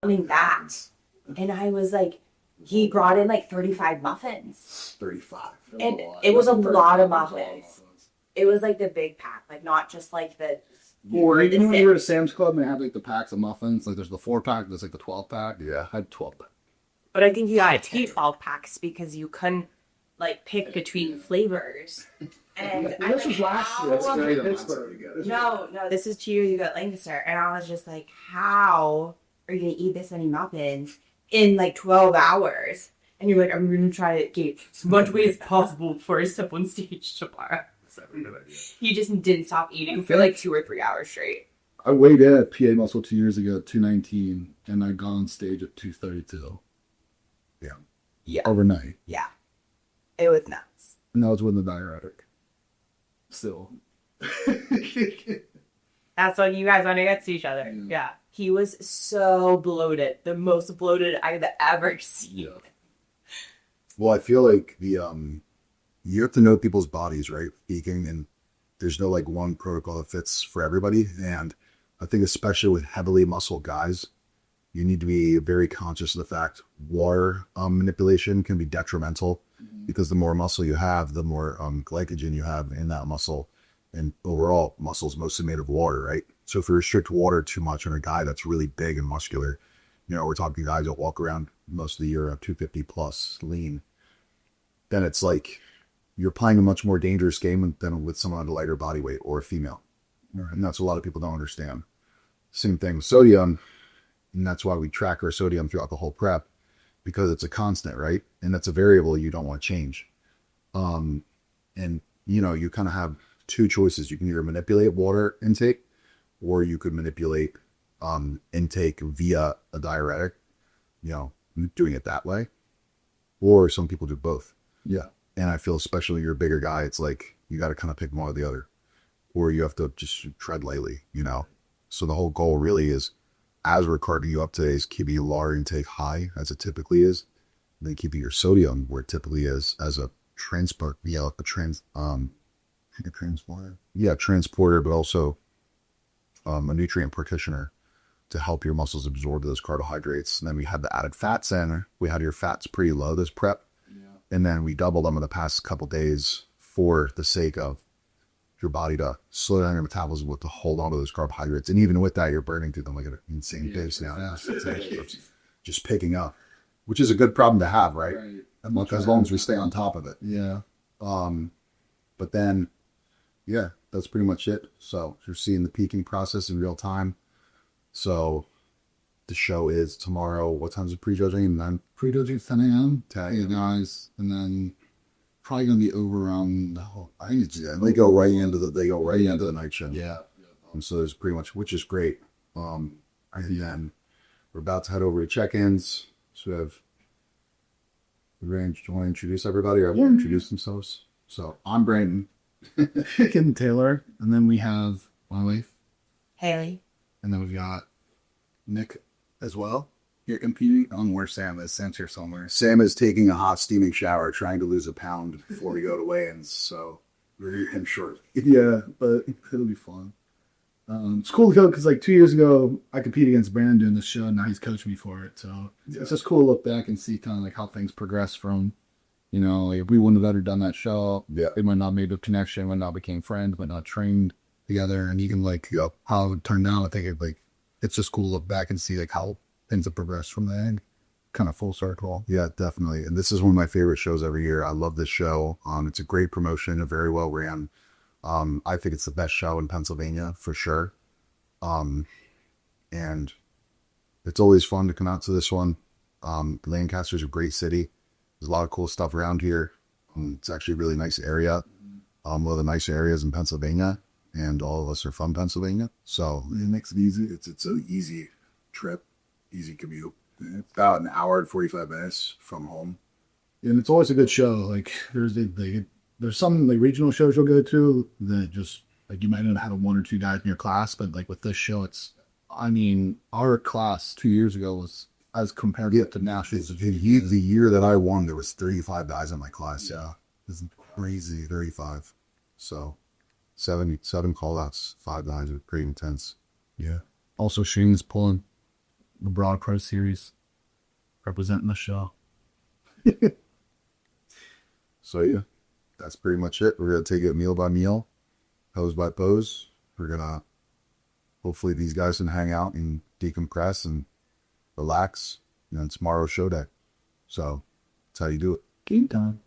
coming back, and I was like, he brought in like 35 muffins. 35. And it was a lot of muffins. It was like the big pack, like not just like the four. You know when you're at Sam's Club and they have like the packs of muffins, like there's the 4-pack, there's like the 12-pack. Yeah. I had 12 pack. But I think you gotta take 12 packs because you couldn't like pick between flavors. And This was last year. how- That's Pittsburgh. No, this is 2 years ago at Lancaster, and I was just like, how are you gonna eat this many muffins in like 12 hours? And you're like, I'm gonna try to gain as much weight as possible before I step on stage tomorrow. So he just didn't stop eating for like 2 or 3 hours straight. I weighed in at PA Muscle 2 years ago at 219, and I got on stage at 232. Yeah. Overnight. Yeah. It was nuts. And that was with the diuretic. Still. That's when you guys want to get to each other. Yeah. He was so bloated. The most bloated I've ever seen. Yeah. Well, I feel like you have to know people's bodies, right? Speaking, and there's no like one protocol that fits for everybody. And I think especially with heavily muscle guys, you need to be very conscious of the fact water manipulation can be detrimental because the more muscle you have, the more glycogen you have in that muscle. And overall, muscle is mostly made of water, right? So if you restrict water too much on a guy that's really big and muscular, you know, we're talking guys that walk around most of the year at 250 plus lean, then it's like you're playing a much more dangerous game than with someone at a lighter body weight or a female. And that's what a lot of people don't understand. Same thing with sodium. And that's why we track our sodium throughout the whole prep, because it's a constant, right? And that's a variable you don't want to change. And, you know, you kind of have two choices. You can either manipulate water intake, or you could manipulate intake via a diuretic, you know, doing it that way. Or some people do both. Yeah. And I feel especially when you're a bigger guy, it's like you got to kind of pick one or the other. Or you have to just tread lightly, you know? So the whole goal really is, as we're carving you up today, is keeping your water intake high, as it typically is, and then keeping your sodium where it typically is as a transport, transporter. Yeah, transporter, but also a nutrient partitioner to help your muscles absorb those carbohydrates. And then we had the added fats in. We had your fats pretty low this prep. Yeah. And then we doubled them in the past couple days for the sake of your body to slow down your metabolism with to hold on to those carbohydrates. And even with that, you're burning through them like at an insane pace now. It's just picking up, which is a good problem to have, right? As long as we stay on top of it. Yeah. But then, yeah, that's pretty much it. So you're seeing the peaking process in real time. So the show is tomorrow. What time's the pre-judging? And then Pre-judging 10 a.m. 10 Hey, guys. And then probably going to be over around, I think it's, they go right into the night show. Yeah. So there's pretty much, which is great. And then we're about to head over to check-ins. So we have, do you want to introduce everybody or introduce themselves? So I'm Brandon. and Taylor. And then we have my wife. Haley. And then we've got Nick as well. You're competing on where Sam is. Sam's here somewhere. Sam is taking a hot steaming shower, trying to lose a pound before we go to weigh-ins. So we're him short. Yeah, but it'll be fun. It's cool because like 2 years ago, I competed against Brandon doing this show, and now he's coaching me for it. So it's just cool to look back and see kind of like how things progress from, you know, like if we wouldn't have ever done that show, it might not made a connection, might not became friends, might not trained together, and even like how it turned out. I think it's just cool to look back and see like how things have progressed from there, kind of full circle. Yeah, definitely. And this is one of my favorite shows every year. I love this show. It's a great promotion, a very well ran. I think it's the best show in Pennsylvania for sure. And it's always fun to come out to this one. Lancaster's a great city. There's a lot of cool stuff around here. It's actually a really nice area. One of the nicer areas in Pennsylvania, and all of us are from Pennsylvania. So it makes it easy. It's an easy trip, easy commute. It's about an hour and 45 minutes from home. And it's always a good show. Like there's some like regional shows you'll go to that just like you might not have one or two guys in your class, but like with this show, I mean, our class 2 years ago was as compared to nationals. The year that I won, there was 35 guys in my class. Yeah, it's crazy, 35. So 7 call outs, 5 guys are pretty intense. Yeah. Also, Shane's pulling the Broad Pro Series, representing the show. So yeah, that's pretty much it. We're gonna take it meal by meal, pose by pose. We're gonna hopefully these guys can hang out and decompress and relax. And then tomorrow's show day. So that's how you do it. Game time.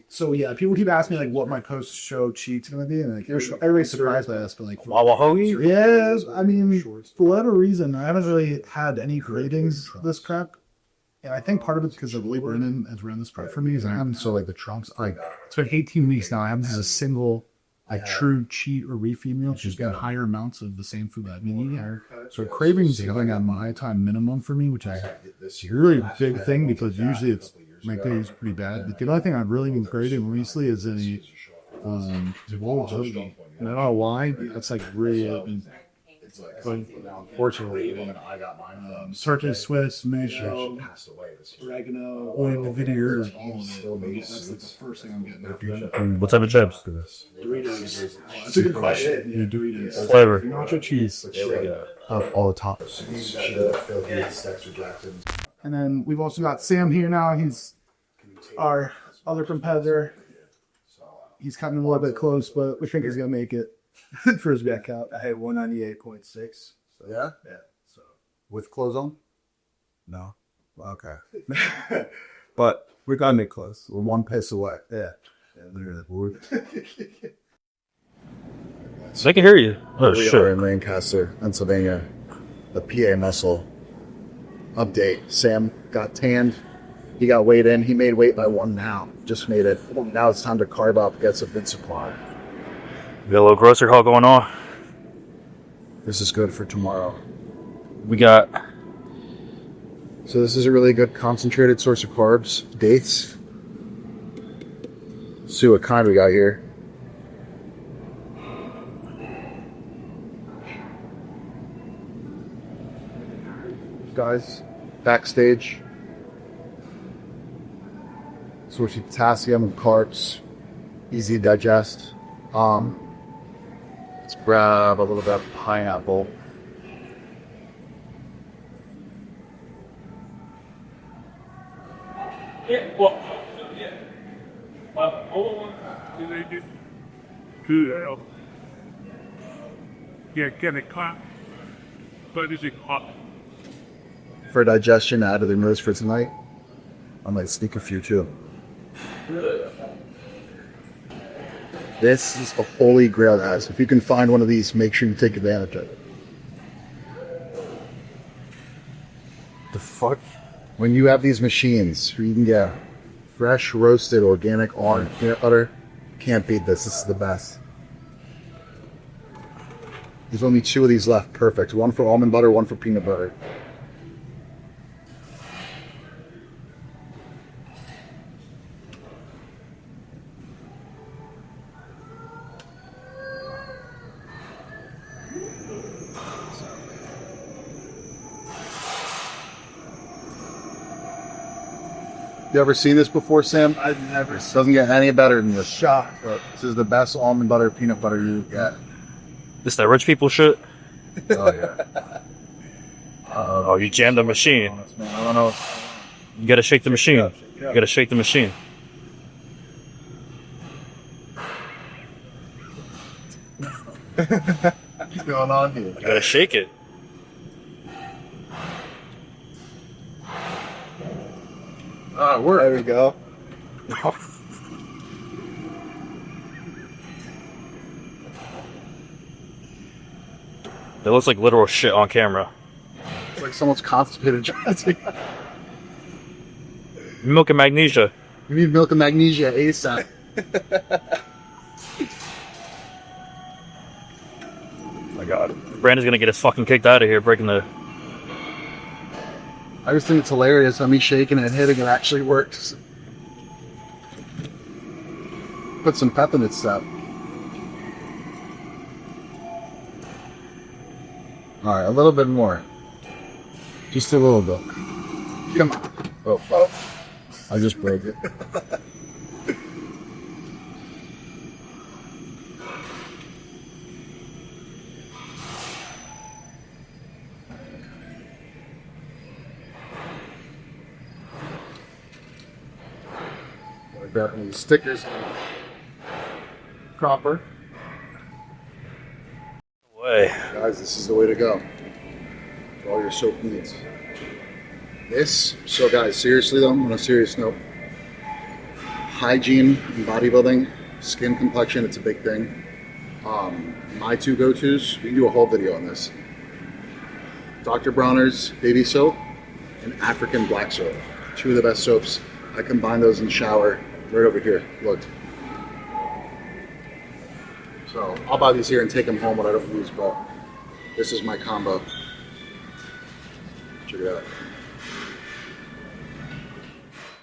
So yeah, people keep asking me like what my post-show cheat's gonna be, and like everybody's surprised by this, but like yes, I mean for whatever reason, I haven't really had any cravings for this prep, and I think part of it's because of Lee Brennan has run this prep for me. Is I haven't so like the trunks like it's been 18 weeks now. I haven't had a single like true cheat or refeed meal. It's just been higher amounts of the same food that I've been eating. So cravings are going at my time minimum for me, which is a really big thing because usually it's my day is pretty bad. But the only thing I've really been craving recently is any roll hoagie. And I don't know why. That's like really but unfortunately, Sergeant Swiss, mayo, oregano, oil, vinegar, all of it. That's like the first thing I'm getting. What type of chips? Doritos. That's a good question. Yeah, Doritos. Flavor. Nacho cheese. All the tops. And then we've also got Sam here now. He's our other competitor. He's coming a little bit close, but we think he's gonna make it for his back out. I hit 198.6. So, Yeah? Yeah. So With clothes on? no. Okay. But we're gonna make close. We're one pace away. Yeah. Literally. They can hear you. Oh, We are shit. in Lancaster, Pennsylvania. The PA Muscle update. Sam got tanned. He got weighed in. He made weight by 1 now. Just made it. Now it's time to carb up, get some food supply. We got a little grocery haul going on. This is good for tomorrow. We got So this is a really good concentrated source of carbs. Dates. Let's see what kind we got here. Guys, backstage. Source of potassium and carbs. Easy to digest. Let's grab a little bit of pineapple. Yeah, get it caught. But is it hot? For digestion, out of the nose for tonight. I might sneak a few too. This is the holy grail, guys. If you can find one of these, make sure you take advantage of it. the fuck. When you have these machines, you can get fresh, roasted, organic almond peanut butter. Can't beat this. This is the best. There's only 2 of these left. Perfect. 1 for almond butter, 1 for peanut butter. You ever seen this before, Sam? I've never seen Doesn't get any better than this. shot. But this is the best almond butter, peanut butter you get. This that rich people shit? Oh, yeah. Oh, you jammed the machine. I don't know. You gotta shake the machine. You gotta shake the machine. What's going on here? You gotta shake it. Oh, we're there we go. It looks like literal shit on camera. It's like someone's constipated. Milk and magnesia. We need milk and magnesia ASAP. Oh my god. Brandon's gonna get us fucking kicked out of here breaking the... I just think it's hilarious how me shaking and hitting it actually works. Put some pep in its step. Alright, a little bit more. Just a little bit. Come on. Oh. I just broke it. wrapping these stickers in copper. Way. Guys, this is the way to go for all your soap needs. So guys, seriously though, on a serious note, hygiene and bodybuilding, skin complexion, it's a big thing. My two go-tos, we can do a whole video on this. Dr. Bronner's baby soap and African black soap. Two of the best soaps. I combine those in the shower right over here. Look. So I'll buy these here and take them home when I don't use, but this is my combo. Check it out.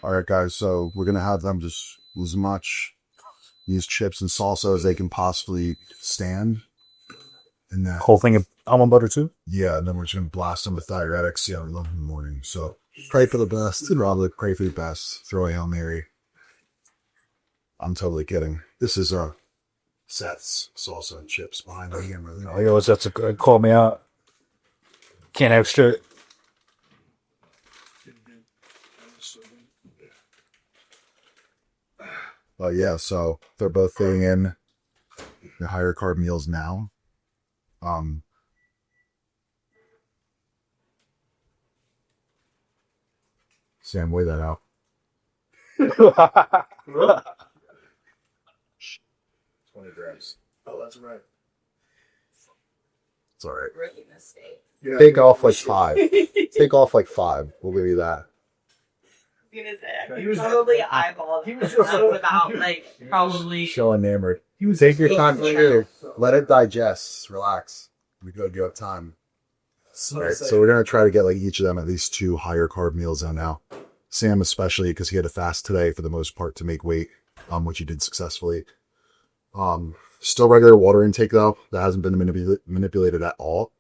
All right, guys, so we're going to have them just as much use chips and salsa as they can possibly stand. And that, Whole thing of almond butter too? yeah, and then we're just going to blast them with diuretics, see how we love in the morning. So pray for the best. And Rob, pray for the best. Throw a Hail Mary. I'm totally kidding. This is Seth's salsa and chips behind the camera. Oh, he always has to call me out. Can't have shit. Yeah, so they're both throwing in the higher carb meals now. Sam, weigh that out. 20 grams. Oh, that's right. It's all right. Rookie mistake. Yeah. Take off like 5. Take off like 5. We'll give you that. I was gonna say, he was probably eyeballed. He was about like probably. So enamored. Take your time to chew. Let it digest. Relax. We go do have time. All right, so we're gonna try to get like each of them at least 2 higher carb meals in now. Sam especially because he had to fast today for the most part to make weight, which he did successfully. Still regular water intake though. That hasn't been manipulated at all.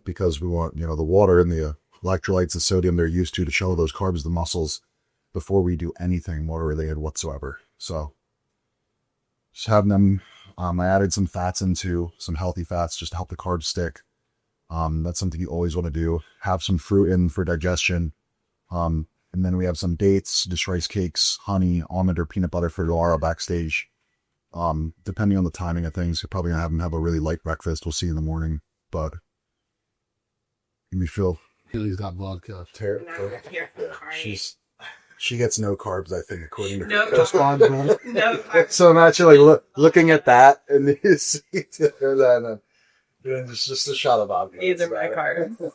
Because we want the water and the electrolytes and sodium they're used to show those carbs to the muscles before we do anything water related whatsoever. So just having them. I added some fats into some healthy fats just to help the carbs stick. That's something you always want to do. Have some fruit in for digestion. And then we have some dates, just rice cakes, honey, almond or peanut butter for Laura backstage. Depending on the timing of things, you're probably gonna have them have a really light breakfast. We'll see in the morning, but we feel Haley's got vodka. terrible. She gets no carbs, I think, according to No her. carbs. No carbs. So I'm actually looking at that and you see that and just a shot of vodka. These are my carbs.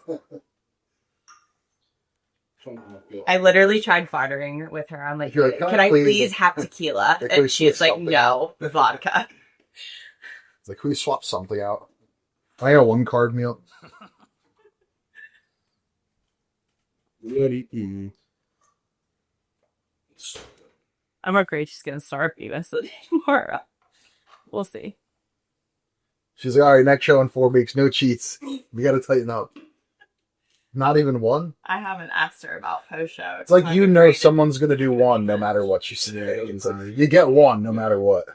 I literally tried bartering with her. I'm like, You're like, can I please have tequila? Can we And she's switch like, something no, vodka. It's like, can we swap something out? I got 1 carb meal. I'm afraid she's going to starve me tomorrow. We'll see. She's like, all right, next show in 4 weeks, no cheats. We got to tighten up. Not even 1. I haven't asked her about post show. It's like someone's gonna do 1 no matter what you say. It's like, you get 1 no matter what.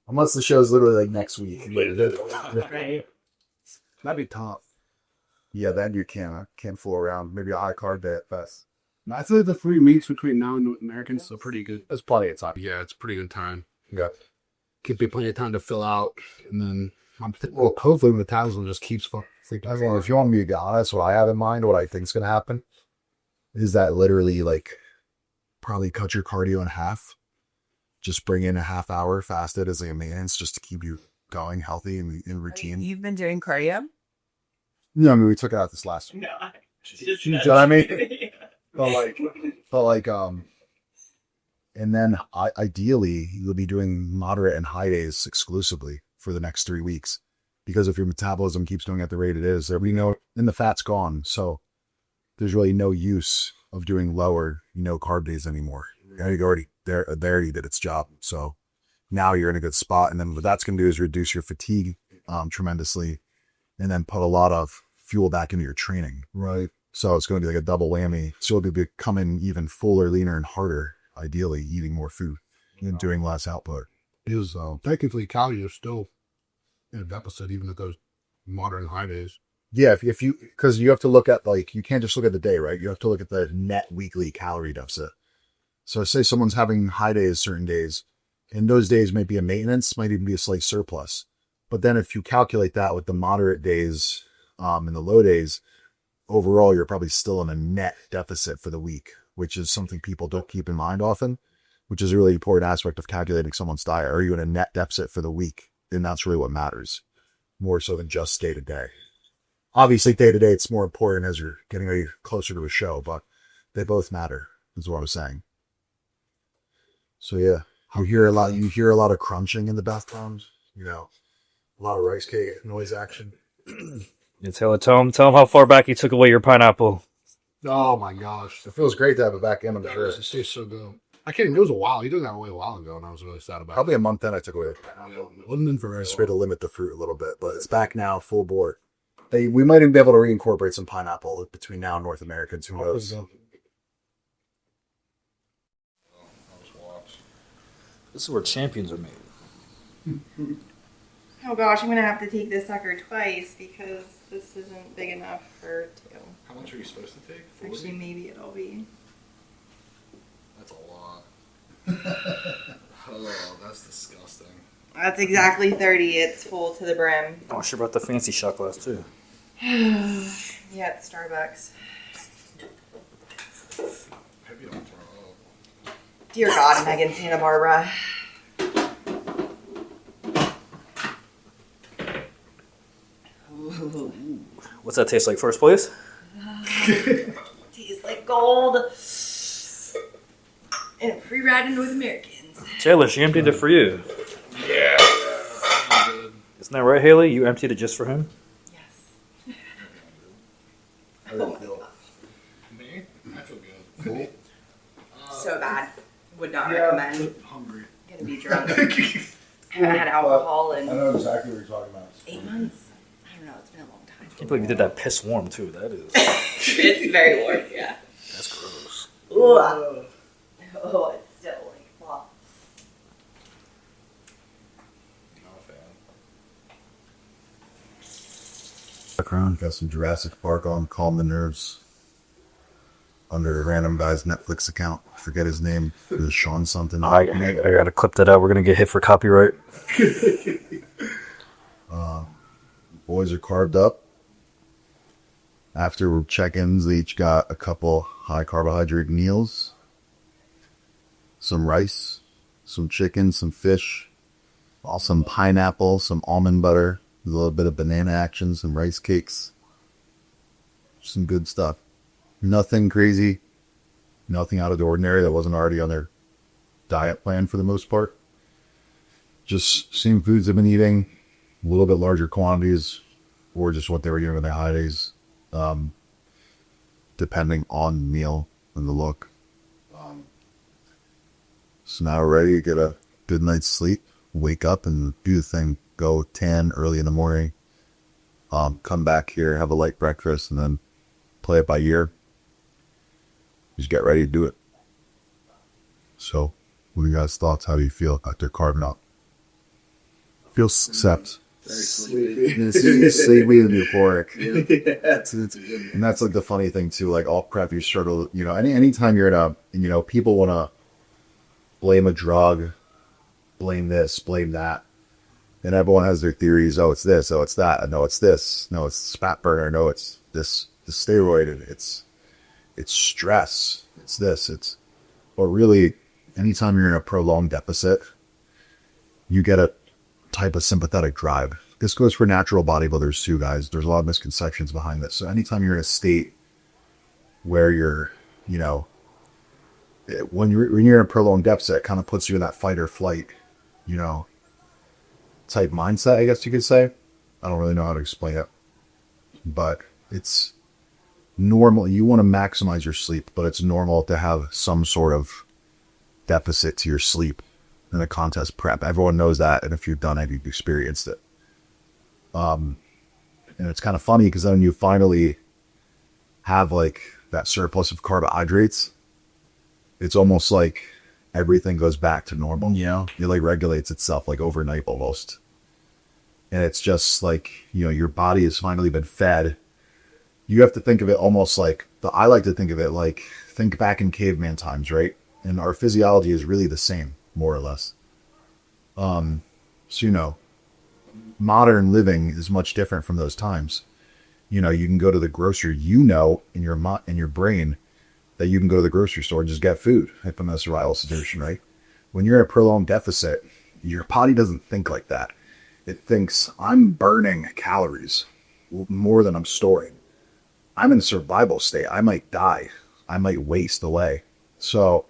Unless the show's literally like next week. Right. That'd be tough. Yeah, then you can't fool around. Maybe a high carb day at best. I feel like the 3 meets between now and North Americans are pretty good. There's plenty of time. Yeah, it's pretty good time. Yeah. Give me plenty of time to fill out, and then hopefully the metabolism just keeps As long if you want me to be honest, what I have in mind, what I think is gonna happen, is that literally like probably cut your cardio in half. Just bring in a half hour fasted as a maintenance just to keep you going healthy and in routine. You've been doing cardio? No, I mean we took it out this last week. No. You know what I mean? But like, and then ideally you'll be doing moderate and high days exclusively for the next 3 weeks, because if your metabolism keeps going at the rate it is, we know, and the fat's gone, so there's really no use of doing lower, carb days anymore. You already already did its job, so now you're in a good spot. And then what that's going to do is reduce your fatigue tremendously, and then put a lot of fuel back into your training. right. So it's going to be like a double whammy. So you'll be becoming even fuller, leaner, and harder. Ideally, eating more food and doing less output. Technically calories are still in a deficit, even at those moderate high days. Yeah, if you, because you have to look at, like, you can't just look at the day, right? You have to look at the net weekly calorie deficit. So say someone's having high days certain days, and those days might be a maintenance, might even be a slight surplus. But then if you calculate that with the moderate days and the low days, overall, you're probably still in a net deficit for the week, which is something people don't keep in mind often, which is a really important aspect of calculating someone's diet. Are you in a net deficit for the week? And that's really what matters, more so than just day to day. Obviously, day to day, it's more important as you're getting ready closer to a show, but they both matter, is what I was saying. So yeah, you hear a lot of crunching in the background, a lot of rice cake noise action. You tell him how far back you took away your pineapple. Oh my gosh. It feels great to have it back in, I'm sure. It tastes so good. I can't even, it was a while. You took that away a while ago, and I was really sad about it. Probably a month then I took away. It wasn't in for very Just way long. to limit the fruit a little bit, but it's back now, full bore. We might even be able to reincorporate some pineapple between now and North America. Who knows? This is where champions are made. Oh gosh, I'm gonna have to take this sucker twice because this isn't big enough for two. How much are you supposed to take? 40? Actually, maybe it'll be. That's a lot. Oh, that's disgusting. That's exactly 30. It's full to the brim. Oh, sure about the fancy shot glass too. Yeah, it's Starbucks. Hope you don't throw up. Dear God, Megan, Santa Barbara. Ooh. What's that taste like? First place? Tastes like gold. And free ride in North Americans. Taylor, she emptied it for you. Yeah. Isn't that right, Haley? You emptied it just for him? Yes. How do you feel? Me? I feel good. So bad. Would not recommend. Hungry. Gonna be drunk. I haven't had alcohol in know exactly what you're talking about. 8 months. I don't know. It's been a long time. I can't believe you did that piss warm too. That is. It's very warm. Yeah. That's gross. Ooh. Oh, it's still like wow. Not a fan. Background, got some Jurassic Park on, calm the nerves. Under a random guy's Netflix account, forget his name. It was Sean something. I gotta clip that out. We're gonna get hit for copyright. Boys are carved up. After check-ins, they each got a couple high carbohydrate meals. Some rice, some chicken, some fish, some pineapple, some almond butter, a little bit of banana action, some rice cakes. Some good stuff. Nothing crazy, nothing out of the ordinary that wasn't already on their diet plan for the most part. Just same foods they've been eating, a little bit larger quantities, or just what they were eating on their high days, depending on the meal and the look. So now we're ready to get a good night's sleep, wake up and do the thing, go tan early in the morning, come back here, have a light breakfast, and then play it by ear. Just get ready to do it. So, what are you guys' thoughts? How do you feel after carving up? Feels slept. Very sleepy. Sleepy and euphoric. And that's like the funny thing too. Like all prep, you struggle. Anytime you're in a, people want to blame a drug, blame this, blame that, and everyone has their theories. Oh, it's this. Oh, it's that. No, it's this. No, it's fat burner. No, it's this. The steroid. It's stress. It's this. But really, anytime you're in a prolonged deficit, you get a type of sympathetic drive. This goes for natural bodybuilders too, guys. There's a lot of misconceptions behind this. So anytime you're in a state where you're, when you're in a prolonged deficit, it kind of puts you in that fight or flight, type mindset, I guess you could say. I don't really know how to explain it, but it's normal. You want to maximize your sleep, but it's normal to have some sort of deficit to your sleep in a contest prep. Everyone knows that, and if you've done it, you've experienced it. And it's kind of funny because then you finally have like that surplus of carbohydrates. It's almost like everything goes back to normal. It like regulates itself like overnight almost. And it's just like, your body has finally been fed you have to think of it almost like I like to think of it like think back in caveman times, right? And our physiology is really the same, more or less. So, modern living is much different from those times. You can go to the grocery, in your brain that you can go to the grocery store and just get food if I'm in a survival situation, right? When you're in a prolonged deficit, your body doesn't think like that. It thinks, I'm burning calories more than I'm storing. I'm in a survival state. I might die. I might waste away. So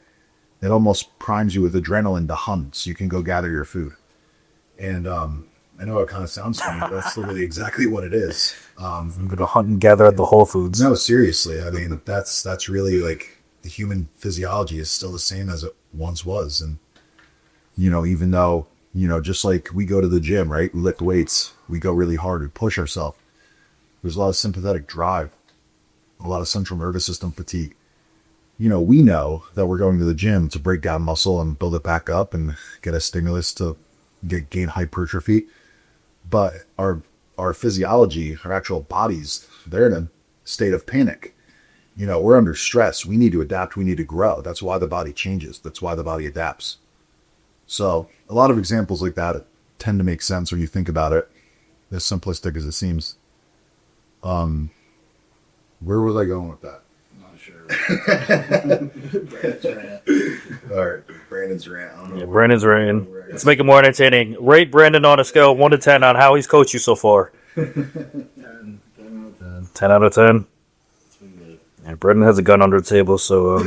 it almost primes you with adrenaline to hunt so you can go gather your food. And I know it kind of sounds funny, but that's literally exactly what it is. I'm going to hunt and gather at the Whole Foods. No, seriously. I mean, that's really like the human physiology is still the same as it once was. And, even though, just like we go to the gym, right? We lift weights. We go really hard. We push ourselves. There's a lot of sympathetic drive, a lot of central nervous system fatigue. We know that we're going to the gym to break down muscle and build it back up and get a stimulus to gain hypertrophy. But our physiology, our actual bodies, they're in a state of panic. We're under stress. We need to adapt. We need to grow. That's why the body changes. That's why the body adapts. So a lot of examples like that tend to make sense when you think about it, as simplistic as it seems. Where was I going with that? All right, Brandon's rant. Yeah, Brandon's rant. Let's make it more entertaining. Rate Brandon on a scale of 1 to 10 on how he's coached you so far. 10 out of 10. Yeah, Brandon has a gun under the table, so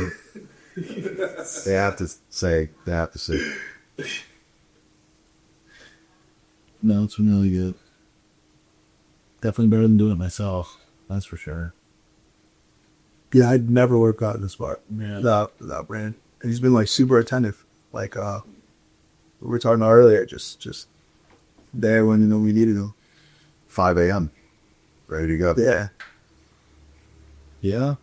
They have to say. No, it's been really good. Definitely better than doing it myself. That's for sure. Yeah, I'd never work out this far Yeah. without Brandon. And he's been like super attentive. Like we were talking about earlier, just there when we needed him. 5 a.m. Ready to go. Yeah. Yeah.